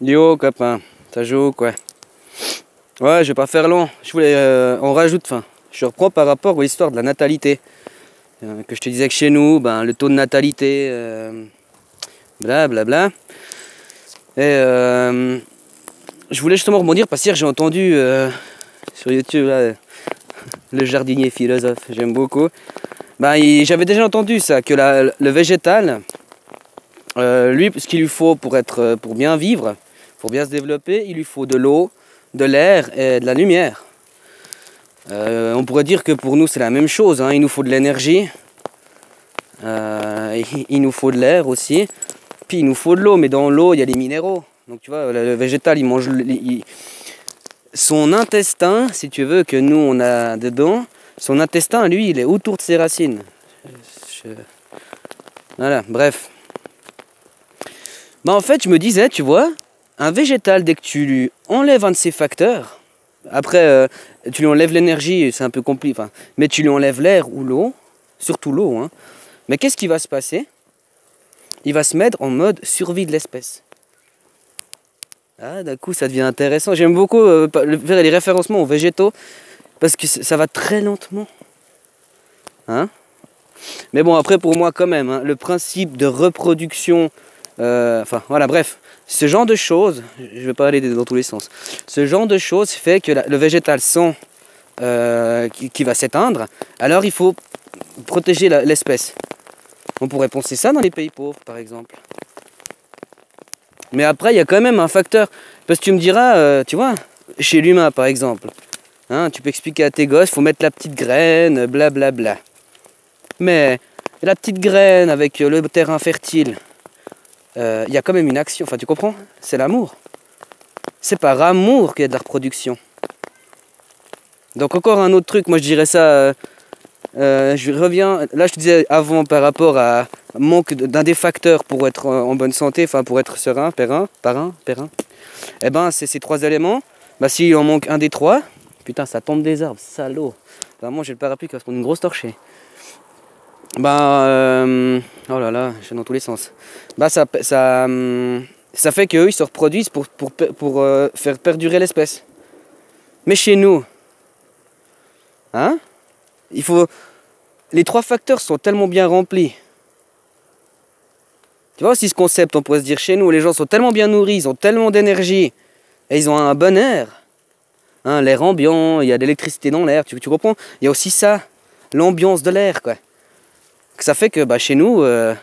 Yo copain, ça joue quoi? Ouais, je vais pas faire long. Je voulais, on rajoute, enfin, je reprends par rapport à l'histoire de la natalité. Que je te disais que chez nous, ben, le taux de natalité, blablabla. Et je voulais justement rebondir parce qu'hier j'ai entendu sur YouTube là, le jardinier philosophe, j'aime beaucoup. Ben, j'avais déjà entendu ça, que le végétal, lui, ce qu'il lui faut pour bien vivre, pour bien se développer, il lui faut de l'eau, de l'air et de la lumière. On pourrait dire que pour nous c'est la même chose, hein. Il nous faut de l'énergie, il nous faut de l'air aussi, puis il nous faut de l'eau, mais dans l'eau il y a les minéraux. Donc tu vois, le végétal il mange son intestin, si tu veux, que nous on a dedans, son intestin lui il est autour de ses racines. Voilà, bref. Bah en fait je me disais, tu vois, un végétal dès que tu lui enlèves un de ses facteurs, après, tu lui enlèves l'énergie, c'est un peu compliqué, enfin, mais tu lui enlèves l'air ou l'eau, surtout l'eau, hein. Mais qu'est-ce qui va se passer? Il va se mettre en mode survie de l'espèce. Ah, d'un coup, ça devient intéressant. J'aime beaucoup faire les référencements aux végétaux, parce que ça va très lentement. Hein? Mais bon, après, pour moi, quand même, hein, le principe de reproduction, enfin, voilà, bref, ce genre de choses, je ne vais pas aller dans tous les sens, ce genre de choses fait que le végétal sent qui va s'éteindre, alors il faut protéger l'espèce. On pourrait penser ça dans les pays pauvres, par exemple. Mais après, il y a quand même un facteur, parce que tu me diras, tu vois, chez l'humain, par exemple, hein, tu peux expliquer à tes gosses, il faut mettre la petite graine, blablabla. Bla, bla. Mais la petite graine avec le terrain fertile, il y a quand même une action, enfin tu comprends? C'est l'amour. C'est par amour qu'il y a de la reproduction. Donc encore un autre truc, moi je dirais ça, je reviens, là je te disais avant par rapport à manque d'un des facteurs pour être en bonne santé, enfin pour être serein, périn, et ben c'est ces trois éléments, bah s'il en manque un des trois, putain ça tombe des arbres, salaud. Vraiment j'ai le parapluie qui va se prendre une grosse torchée. Bah, oh là là, je suis dans tous les sens. Bah ça fait qu'eux ils se reproduisent pour faire perdurer l'espèce. Mais chez nous, hein, il faut, les trois facteurs sont tellement bien remplis. Tu vois aussi ce concept, on pourrait se dire chez nous, les gens sont tellement bien nourris, ils ont tellement d'énergie et ils ont un bon air. Hein, l'air ambiant, il y a de l'électricité dans l'air, tu comprends? Il y a aussi ça, l'ambiance de l'air quoi. Ça fait que bah, chez nous, mais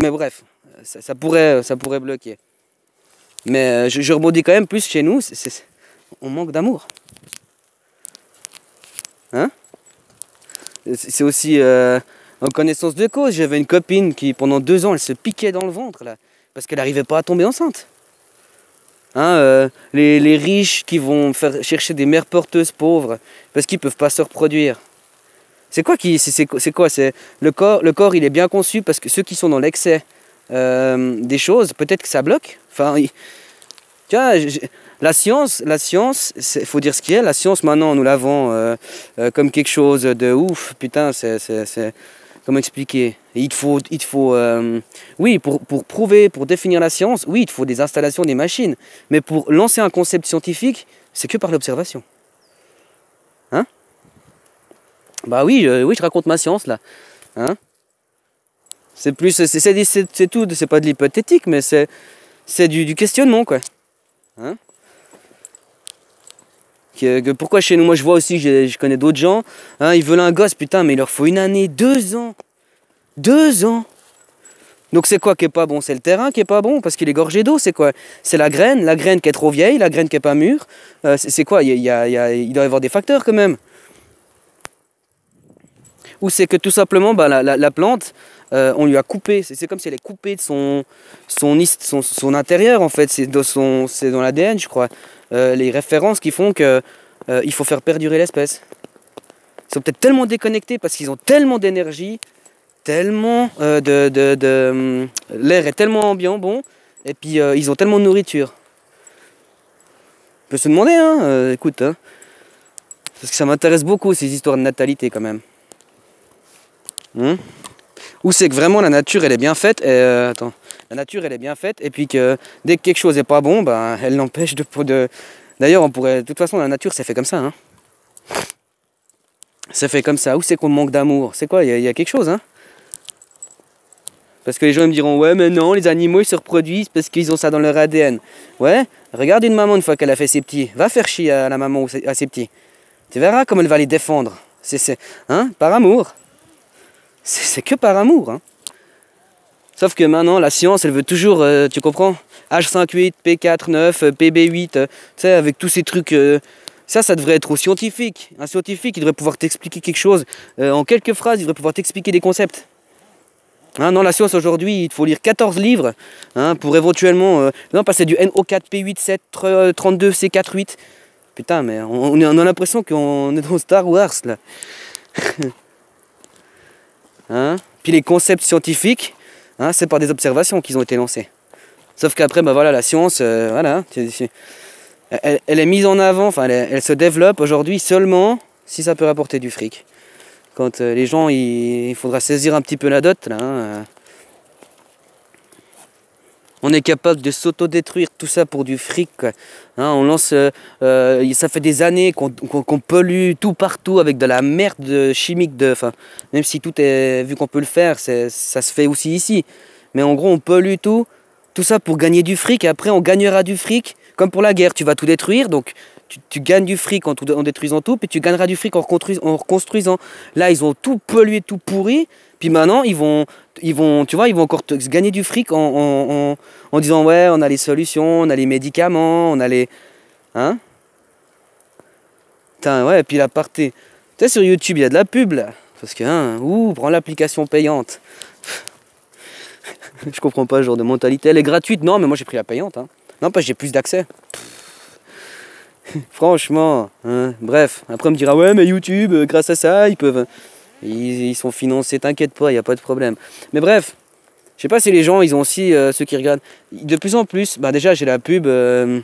bref, ça pourrait bloquer. Mais je rebondis quand même plus chez nous, on manque d'amour. Hein? C'est aussi en connaissance de cause. J'avais une copine qui pendant 2 ans, elle se piquait dans le ventre là, parce qu'elle n'arrivait pas à tomber enceinte. Hein, les riches qui vont chercher des mères porteuses pauvres parce qu'ils ne peuvent pas se reproduire. C'est quoi c'est le corps il est bien conçu parce que ceux qui sont dans l'excès des choses, peut-être que ça bloque. Enfin, tu vois, la science, il faut dire ce qu'il y a. La science maintenant nous la vend comme quelque chose de ouf. Putain, c'est comment expliquer? Il te faut oui, pour prouver, pour définir la science, oui, il te faut des installations, des machines. Mais pour lancer un concept scientifique, c'est que par l'observation. Hein? Bah oui, je raconte ma science là. Hein? C'est plus, c'est tout, c'est pas de l'hypothétique, mais c'est du questionnement quoi. Hein? Pourquoi chez nous, moi je vois aussi, je connais d'autres gens, hein, ils veulent un gosse, putain, mais il leur faut 1 année, 2 ans. 2 ans. Donc c'est quoi qui est pas bon? C'est le terrain qui est pas bon parce qu'il est gorgé d'eau, c'est quoi? C'est la graine qui est trop vieille, la graine qui est pas mûre. C'est quoi? Il doit y avoir des facteurs quand même. Ou c'est que tout simplement bah, la plante, on lui a coupé, c'est comme si elle est coupée de son intérieur en fait, c'est dans l'ADN je crois, les références qui font que il faut faire perdurer l'espèce. Ils sont peut-être tellement déconnectés parce qu'ils ont tellement d'énergie, tellement l'air est tellement ambiant, bon, et puis ils ont tellement de nourriture. On peut se demander, hein, écoute, hein, parce que ça m'intéresse beaucoup ces histoires de natalité quand même. Où c'est que vraiment la nature elle est bien faite et, attends, la nature elle est bien faite et puis que dès que quelque chose est pas bon, ben, elle l'empêche de... D'ailleurs on pourrait, de toute façon la nature c'est fait comme ça, hein. C'est fait comme ça. Où c'est qu'on manque d'amour? C'est quoi? Il y a quelque chose, hein? Parce que les gens me diront, ouais mais non, les animaux ils se reproduisent parce qu'ils ont ça dans leur ADN. Ouais, regarde une maman une fois qu'elle a fait ses petits, va faire chier à la maman ou à ses petits. Tu verras comme elle va les défendre. Hein, par amour. C'est que par amour, hein. Sauf que maintenant, la science, elle veut toujours, tu comprends? H5.8, P4.9, PB8, tu sais, avec tous ces trucs... ça devrait être au scientifique. Un scientifique, il devrait pouvoir t'expliquer quelque chose. En quelques phrases, il devrait pouvoir t'expliquer des concepts. Hein, non, la science aujourd'hui, il faut lire 14 livres hein, pour éventuellement... non, passer du NO4, P8, 7, 32, C4, 8. Putain, mais on a l'impression qu'on est dans Star Wars, là. Hein? Puis les concepts scientifiques, hein, c'est par des observations qu'ils ont été lancés. Sauf qu'après, bah voilà, la science, voilà, elle est mise en avant, enfin, elle se développe aujourd'hui seulement si ça peut rapporter du fric. Quand les gens, il faudra saisir un petit peu la dot, là. Hein, on est capable de s'autodétruire tout ça pour du fric, quoi. Hein, on lance, ça fait des années qu'on pollue tout partout avec de la merde chimique, même si tout est, vu qu'on peut le faire, ça se fait aussi ici. Mais en gros, on pollue tout ça pour gagner du fric. Et après, on gagnera du fric, comme pour la guerre. Tu vas tout détruire, donc tu gagnes du fric en détruisant tout, puis tu gagneras du fric en reconstruisant. Là, ils ont tout pollué, tout pourri. Puis maintenant, ils vont encore gagner du fric en disant ouais, on a les solutions, on a les médicaments, on a les... Hein? Putain, ouais, et puis la partie... Tu sais, sur YouTube, il y a de la pub, là. Parce que, hein, prends l'application payante. Je comprends pas ce genre de mentalité. Elle est gratuite, non, mais moi j'ai pris la payante. Hein. Non, parce que j'ai plus d'accès. Franchement, hein, bref. Après, on me dira ouais, mais YouTube, grâce à ça, ils sont financés, t'inquiète pas, il n'y a pas de problème. Mais bref, je sais pas si les gens, ils ont aussi, ceux qui regardent, de plus en plus, bah déjà j'ai la pub, hein,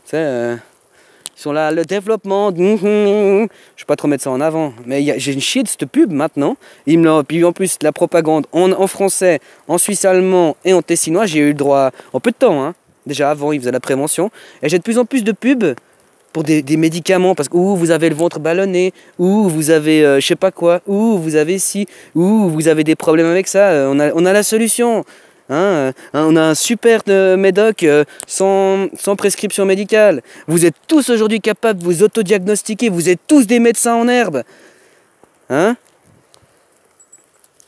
tu sais, ils sont là, le développement, je vais pas trop mettre ça en avant, mais j'ai une chier de cette pub maintenant, puis en plus la propagande en français, en suisse allemand et en tessinois, j'ai eu le droit en peu de temps, hein. Déjà avant ils faisaient la prévention, et j'ai de plus en plus de pubs pour des médicaments, parce que vous avez le ventre ballonné, ou vous avez je sais pas quoi, ou vous avez ci, ou vous avez des problèmes avec ça, on a la solution. Hein, on a un super médoc sans prescription médicale. Vous êtes tous aujourd'hui capables de vous autodiagnostiquer, vous êtes tous des médecins en herbe. Hein?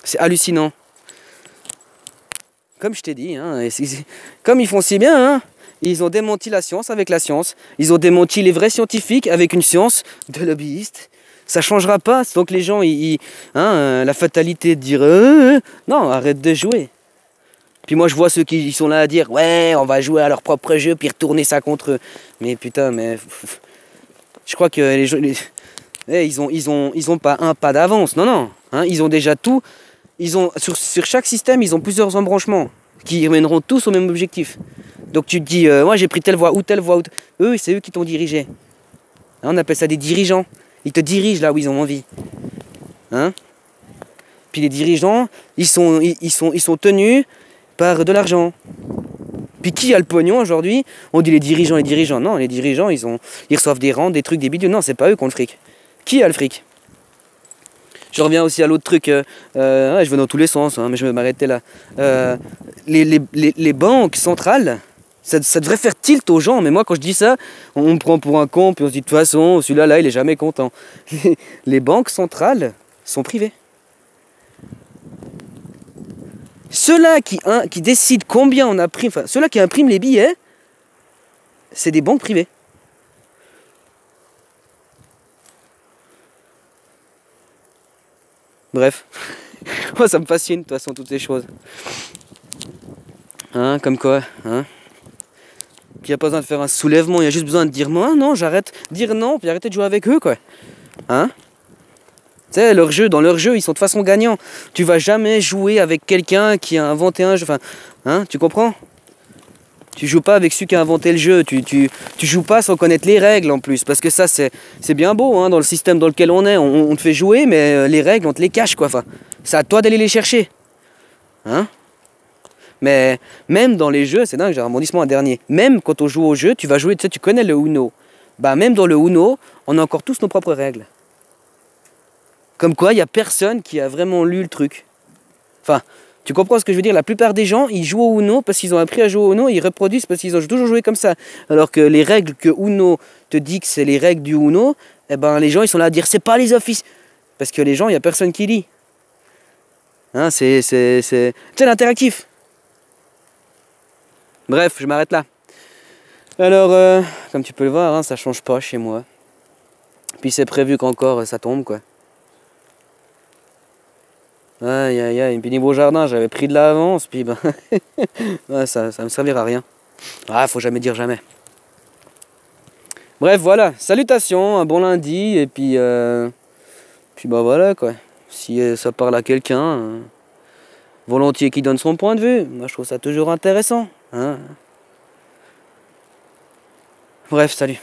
C'est hallucinant. Comme je t'ai dit, hein, comme ils font si bien, hein, ils ont démenti la science avec la science. Ils ont démenti les vrais scientifiques avec une science de lobbyistes. Ça ne changera pas. Donc les gens, la fatalité de dire non, arrête de jouer. Puis moi je vois ceux qui sont là à dire ouais, on va jouer à leur propre jeu puis retourner ça contre eux. Mais putain, mais je crois que les gens, ils ont pas un pas d'avance. Non, non. Hein, ils ont déjà tout. Sur chaque système, ils ont plusieurs embranchements qui mèneront tous au même objectif. Donc tu te dis, moi j'ai pris telle voie ou telle voie. Eux, c'est eux qui t'ont dirigé. Hein, on appelle ça des dirigeants. Ils te dirigent là où ils ont envie. Hein? Puis les dirigeants, ils sont tenus par de l'argent. Puis qui a le pognon aujourd'hui? On dit les dirigeants. Non, les dirigeants, ils reçoivent des rentes, des trucs, des bidules. Non, c'est pas eux qui ont le fric. Qui a le fric? Je reviens aussi à l'autre truc, je vais dans tous les sens, hein, mais je vais m'arrêter là. Les banques centrales, ça devrait faire tilt aux gens, mais moi quand je dis ça, on me prend pour un con, puis on se dit de toute façon, celui-là, là, il est jamais content. Les banques centrales sont privées. Ceux-là qui décident combien on imprime, enfin, ceux-là qui impriment les billets, c'est des banques privées. Bref, moi ça me fascine de toute façon toutes ces choses. Hein, comme quoi, hein, qu'il n'y a pas besoin de faire un soulèvement, il y a juste besoin de dire moi non, j'arrête, dire non, puis arrêter de jouer avec eux quoi. Hein? Tu sais, dans leur jeu, ils sont de façon gagnants. Tu vas jamais jouer avec quelqu'un qui a inventé un jeu, enfin, hein, tu comprends? Tu joues pas avec celui qui a inventé le jeu, tu joues pas sans connaître les règles en plus, parce que ça c'est bien beau hein, dans le système dans lequel on est, on te fait jouer, mais les règles on te les cache quoi. Enfin, C'est à toi d'aller les chercher. Hein? Mais même dans les jeux, c'est dingue, j'ai un rebondissement un dernier. Même quand on joue au jeu, tu vas jouer, tu sais, tu connais le Uno. Bah même dans le Uno, on a encore tous nos propres règles. Comme quoi, il n'y a personne qui a vraiment lu le truc. Enfin, tu comprends ce que je veux dire? La plupart des gens, ils jouent au Uno parce qu'ils ont appris à jouer au Uno, et ils reproduisent parce qu'ils ont toujours joué comme ça. Alors que les règles que Uno te dit que c'est les règles du Uno, eh ben les gens ils sont là à dire c'est pas les offices. Parce que les gens, il n'y a personne qui lit. Hein, c'est l'interactif. Bref, je m'arrête là. Alors, comme tu peux le voir, hein, ça change pas chez moi. Puis c'est prévu qu'encore ça tombe, quoi. Aïe aïe aïe, puis niveau jardin, j'avais pris de l'avance, puis ben, ouais, ça me servira à rien. Ah, faut jamais dire jamais. Bref, voilà, salutations, un bon lundi, et puis bah voilà quoi. Si ça parle à quelqu'un, volontiers qui donne son point de vue, moi je trouve ça toujours intéressant. Hein. Bref, salut.